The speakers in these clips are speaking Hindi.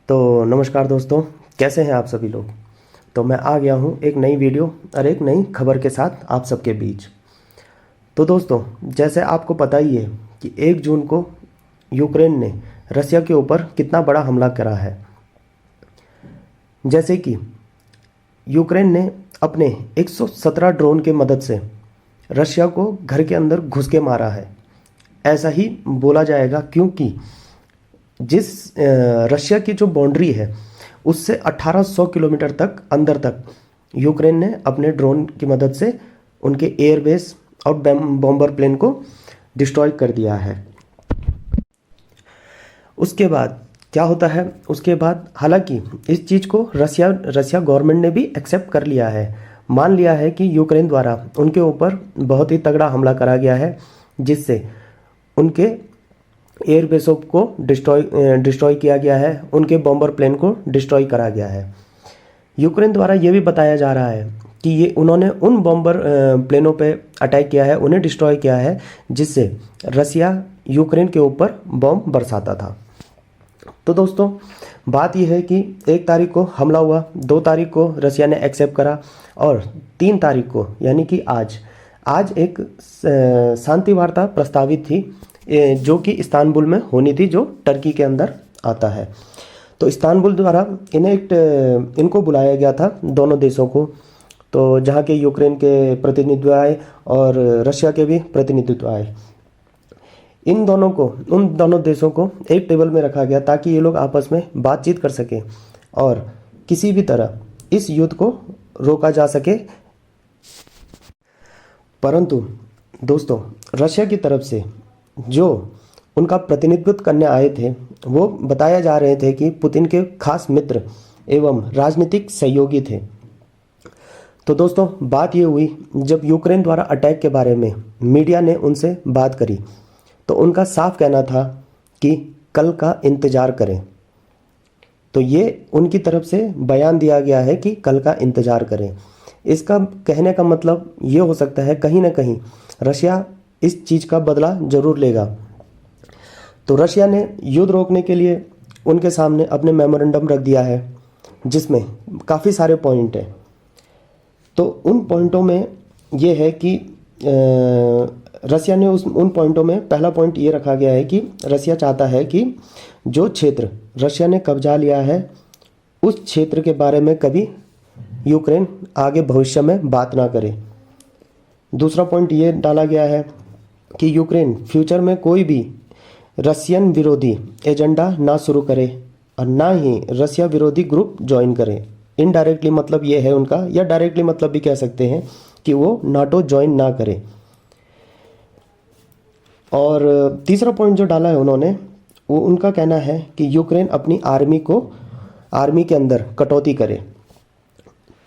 तो नमस्कार दोस्तों, कैसे हैं आप सभी लोग। तो मैं आ गया हूं एक नई वीडियो और एक नई खबर के साथ आप सबके बीच। तो दोस्तों, जैसे आपको पता ही है कि 1 जून को यूक्रेन ने रसिया के ऊपर कितना बड़ा हमला करा है। जैसे कि यूक्रेन ने अपने 117 ड्रोन के मदद से रशिया को घर के अंदर घुस के मारा है। ऐसा ही बोला जाएगा क्योंकि जिस रशिया की जो बाउंड्री है उससे 1800 किलोमीटर तक अंदर तक यूक्रेन ने अपने ड्रोन की मदद से उनके एयरबेस और बॉम्बर प्लेन को डिस्ट्रॉय कर दिया है। उसके बाद क्या होता है, उसके बाद हालांकि इस चीज़ को रशिया गवर्नमेंट ने भी एक्सेप्ट कर लिया है, मान लिया है कि यूक्रेन द्वारा उनके ऊपर बहुत ही तगड़ा हमला करा गया है, जिससे उनके एयरबेसों को डिस्ट्रॉय किया गया है, उनके बॉम्बर प्लेन को डिस्ट्रॉय करा गया है। यूक्रेन द्वारा ये भी बताया जा रहा है कि ये उन्होंने उन बॉम्बर प्लेनों पे अटैक किया है, उन्हें डिस्ट्रॉय किया है, जिससे रसिया यूक्रेन के ऊपर बॉम्ब बरसाता था। तो दोस्तों, बात यह है कि 1 तारीख को हमला हुआ, 2 तारीख को रसिया ने एक्सेप्ट करा और 3 तारीख को यानी कि आज एक शांति वार्ता प्रस्तावित थी जो कि इस्तांबुल में होनी थी, जो टर्की के अंदर आता है। तो इस्तांबुल द्वारा इनको बुलाया गया था, दोनों देशों को, तो जहाँ के यूक्रेन के प्रतिनिधित्व आए और रशिया के भी प्रतिनिधित्व आए। उन दोनों देशों को एक टेबल में रखा गया ताकि ये लोग आपस में बातचीत कर सकें और किसी भी तरह इस युद्ध को रोका जा सके। परंतु दोस्तों, रशिया की तरफ से जो उनका प्रतिनिधित्व करने आए थे वो बताया जा रहे थे कि पुतिन के खास मित्र एवं राजनीतिक सहयोगी थे। तो दोस्तों, बात ये हुई जब यूक्रेन द्वारा अटैक के बारे में मीडिया ने उनसे बात करी तो उनका साफ कहना था कि कल का इंतज़ार करें। तो ये उनकी तरफ से बयान दिया गया है कि कल का इंतज़ार करें। इसका कहने का मतलब ये हो सकता है कहीं ना कहीं रशिया इस चीज़ का बदला जरूर लेगा। तो रशिया ने युद्ध रोकने के लिए उनके सामने अपने मेमोरेंडम रख दिया है, जिसमें काफ़ी सारे पॉइंट हैं। तो उन पॉइंटों में ये है कि रशिया ने उन पॉइंटों में पहला पॉइंट ये रखा गया है कि रशिया चाहता है कि जो क्षेत्र रशिया ने कब्जा लिया है उस क्षेत्र के बारे में कभी यूक्रेन आगे भविष्य में बात ना करे। दूसरा पॉइंट ये डाला गया है कि यूक्रेन फ्यूचर में कोई भी रशियन विरोधी एजेंडा ना शुरू करे और ना ही रशिया विरोधी ग्रुप ज्वाइन करे। इनडायरेक्टली मतलब ये है उनका, या डायरेक्टली मतलब भी कह सकते हैं कि वो नाटो ज्वाइन ना करे। और तीसरा पॉइंट जो डाला है उन्होंने, वो उनका कहना है कि यूक्रेन अपनी आर्मी के अंदर कटौती करे।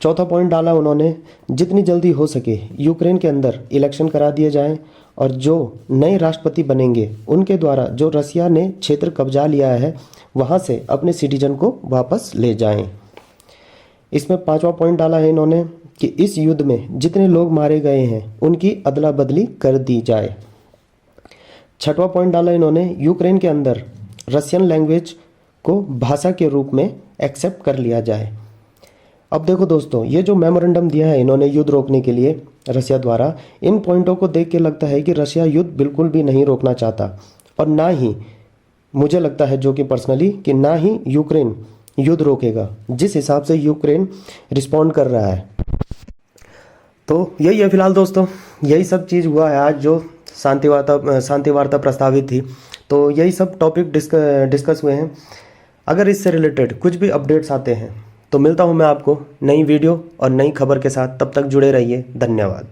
चौथा पॉइंट डाला उन्होंने, जितनी जल्दी हो सके यूक्रेन के अंदर इलेक्शन करा दिए जाएं और जो नए राष्ट्रपति बनेंगे उनके द्वारा जो रसिया ने क्षेत्र कब्जा लिया है वहाँ से अपने सिटीजन को वापस ले जाएं। इसमें पांचवा पॉइंट डाला है इन्होंने कि इस युद्ध में जितने लोग मारे गए हैं उनकी अदला बदली कर दी जाए। छठवां पॉइंट डाला इन्होंने, यूक्रेन के अंदर रशियन लैंग्वेज को भाषा के रूप में एक्सेप्ट कर लिया जाए। अब देखो दोस्तों, ये जो मेमोरेंडम दिया है इन्होंने युद्ध रोकने के लिए रशिया द्वारा, इन पॉइंटों को देख के लगता है कि रशिया युद्ध बिल्कुल भी नहीं रोकना चाहता और ना ही मुझे लगता है, जो कि पर्सनली, कि ना ही यूक्रेन युद्ध रोकेगा जिस हिसाब से यूक्रेन रिस्पॉन्ड कर रहा है। तो यही है फिलहाल दोस्तों, यही सब चीज़ हुआ है आज जो शांति वार्ता प्रस्तावित थी। तो यही सब टॉपिक डिस्कस हुए हैं। अगर इससे रिलेटेड कुछ भी अपडेट्स आते हैं तो मिलता हूं मैं आपको नई वीडियो और नई खबर के साथ। तब तक जुड़े रहिए। धन्यवाद।